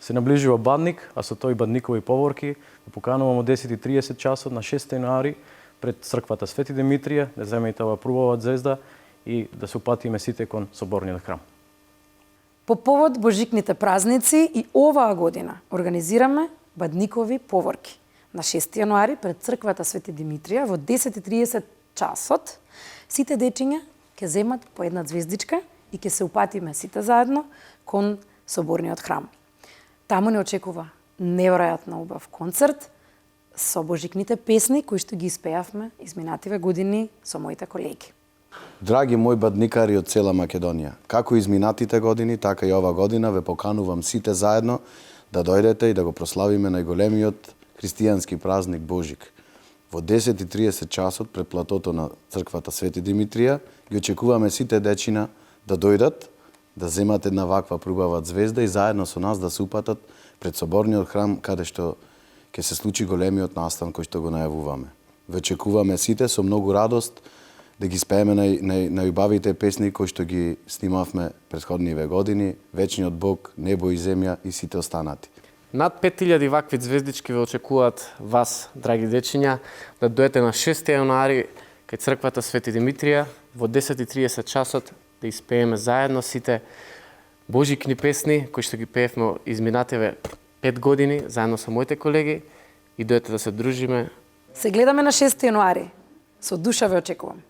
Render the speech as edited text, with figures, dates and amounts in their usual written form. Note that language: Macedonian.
Се наближува Бадник, а со тој бадникови поворки го поканувам од 10:30 часот на 6 јануари пред црквата Свети Димитрија, да земете ова прубава звезда и да се упатиме сите кон соборниот храм. По повод Божикните празници и оваа година организираме бадникови поворки. На 6 јануари пред црквата Свети Димитрија во 10:30 часот сите дечиња ќе земат по една звездичка и ќе се упатиме сите заедно кон соборниот храм. Таму не очекува неверојатно убав концерт со божикните песни кои што ги испеавме изминативе години со моите колеги. Драги мои бадникари од цела Македонија, како изминатите години, така и ова година ве поканувам сите заедно да дојдете и да го прославиме најголемиот христијански празник Божик. Во 10:30 часот пред платото на црквата Свети Димитрија ги очекуваме сите дечина да дојдат, да земат една ваква прубава звезда и заедно со нас да се упатат пред соборниот храм каде што ќе се случи големиот настан кој што го најавуваме. Ве очекуваме сите со многу радост да ги спееме најубавите песни кои што ги снимавме претходниве години, Вечниот Бог, Небо и земја и сите останати. Над 5000 вакви звездички ве очекуваат вас, драги дечиња, да дојдете на 6 јануари кај црквата Свети Димитрија во 10:30 часот да испееме заедно сите божикни песни кои што ги пеевме изминативе 5 години заедно со моите колеги и дојдете да се дружиме. Се гледаме на 6 јануари. Со душа ве очекувам.